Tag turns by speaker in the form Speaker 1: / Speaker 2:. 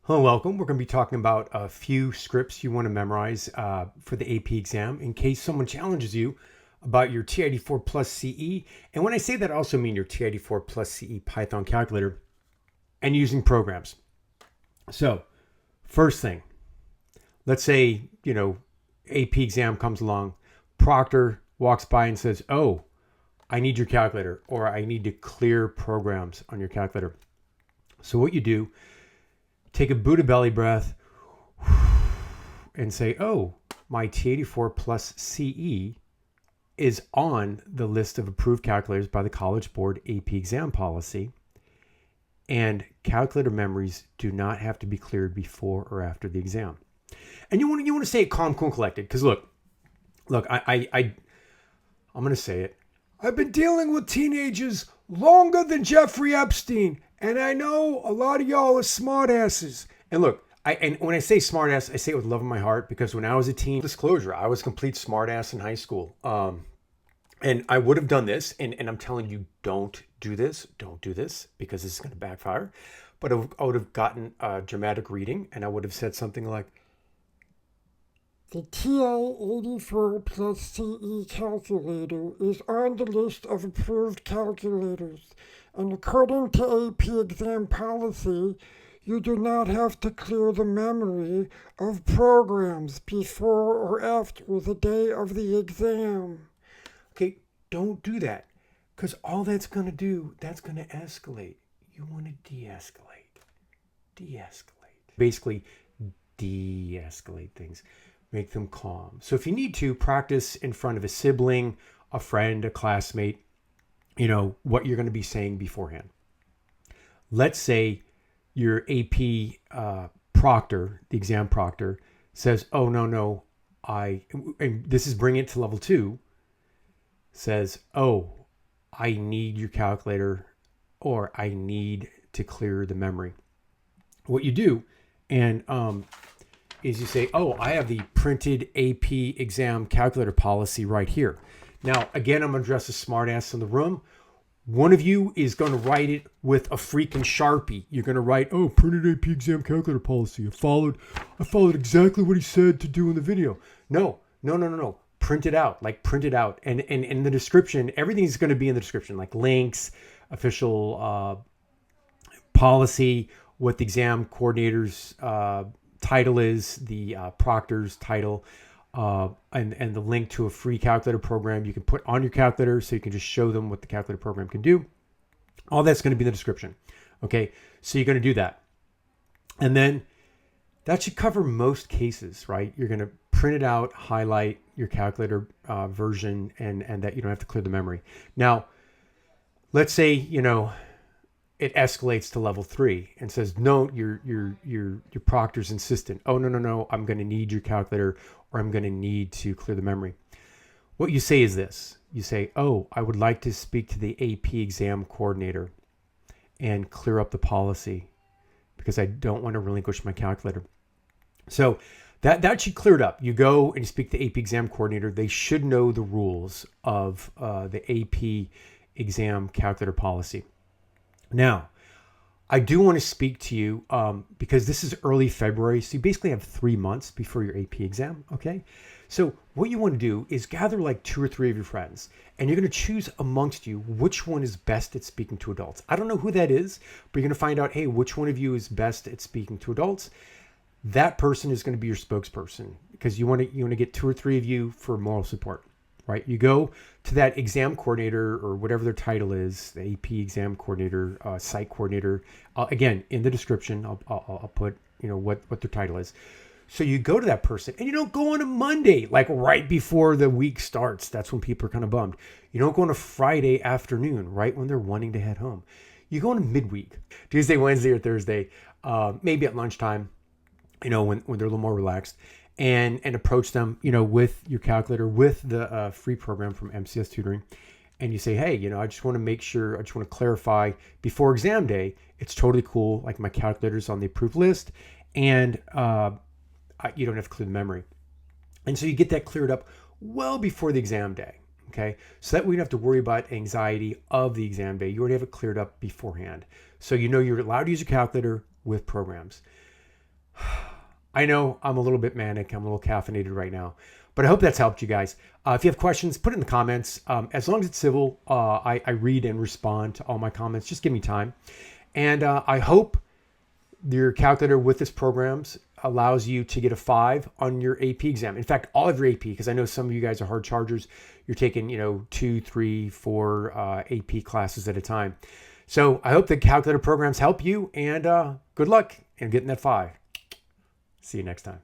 Speaker 1: Hello, welcome. We're going to be talking about a few scripts you want to memorize for the AP exam in case someone challenges you about your TI-84 plus CE. And when I say that, I also mean your TI-84 plus CE Python calculator and using programs. So, first thing, let's say, AP exam comes along, proctor walks by and says, "Oh, I need your calculator," or "I need to clear programs on your calculator." So what you do, take a Buddha belly breath and say, "Oh, my TI-84 plus CE is on the list of approved calculators by the College Board AP exam policy, and calculator memories do not have to be cleared before or after the exam." And you want to say it calm, cool, and collected, because look, I'm going to say it. I've been dealing with teenagers longer than Jeffrey Epstein, and I know a lot of y'all are smartasses. And look, and when I say smartass, I say it with love in my heart, because when I was a teen, disclosure, I was a complete smartass in high school. And I would have done this, and I'm telling you, don't do this, because this is going to backfire. But I would have gotten a dramatic reading, and I would have said something like,
Speaker 2: The TI-84 plus CE calculator is on the list of approved calculators, and according to AP exam policy, you do not have to clear the memory of programs before or after the day of the exam.
Speaker 1: okay, don't do that, because all that's going to do, that's going to escalate. You want to de-escalate. Basically, de-escalate things. Make them calm. So if you need to, practice in front of a sibling, a friend, a classmate, what you're going to be saying beforehand. Let's say your AP proctor, the exam proctor, says, "Oh, no, and this is bringing it to level 2, says, "Oh, I need your calculator," or "I need to clear the memory." What you do, and is you say, "Oh, I have the printed AP exam calculator policy right here." Now, again, I'm going to address a smartass in the room. One of you is going to write it with a freaking Sharpie. You're going to write, "Oh, printed AP exam calculator policy. I followed exactly what he said to do in the video." No. Print it out. And in the description, everything's going to be in the description, like links, official policy, what the exam coordinator's title is, the proctor's title, and the link to a free calculator program you can put on your calculator, so you can just show them what the calculator program can do. All that's going to be in the description. Okay, so you're going to do that. And then that should cover most cases, right? You're going to print it out, highlight your calculator version, and that you don't have to clear the memory. Now, let's say, it escalates to level 3 and says, "No, your proctor's insistent. Oh, no, I'm going to need your calculator, or I'm going to need to clear the memory." What you say is this. You say, "Oh, I would like to speak to the AP exam coordinator and clear up the policy, because I don't want to relinquish my calculator." So that should clear it up. You go and you speak to the AP exam coordinator. They should know the rules of the AP exam calculator policy. Now, I do want to speak to you because this is early February, so you basically have 3 months before your AP exam, okay? So what you want to do is gather like 2 or 3 of your friends, and you're going to choose amongst you which one is best at speaking to adults. I don't know who that is, but you're going to find out, hey, which one of you is best at speaking to adults. That person is going to be your spokesperson, because you want to get 2 or 3 of you for moral support. Right, you go to that exam coordinator, or whatever their title is, the AP exam coordinator, site coordinator. Again, in the description, I'll put what their title is. So you go to that person, and you don't go on a Monday, like right before the week starts. That's when people are kind of bummed. You don't go on a Friday afternoon, right when they're wanting to head home. You go on a midweek, Tuesday, Wednesday, or Thursday, maybe at lunchtime, when they're a little more relaxed. And approach them, with your calculator, with the free program from MCS Tutoring. And you say, "Hey, I just want to make sure, I just want to clarify before exam day, it's totally cool. Like, my calculator's on the approved list, and you don't have to clear the memory." And so you get that cleared up well before the exam day. Okay, so that we don't have to worry about anxiety of the exam day. You already have it cleared up beforehand. So you're allowed to use your calculator with programs. I know I'm a little bit manic. I'm a little caffeinated right now, but I hope that's helped you guys. If you have questions, put it in the comments. As long as it's civil, I read and respond to all my comments. Just give me time. And I hope your calculator with this programs allows you to get a 5 on your AP exam. In fact, all of your AP, because I know some of you guys are hard chargers. You're taking, 2, 3, 4 AP classes at a time. So I hope the calculator programs help you, and good luck in getting that 5. See you next time.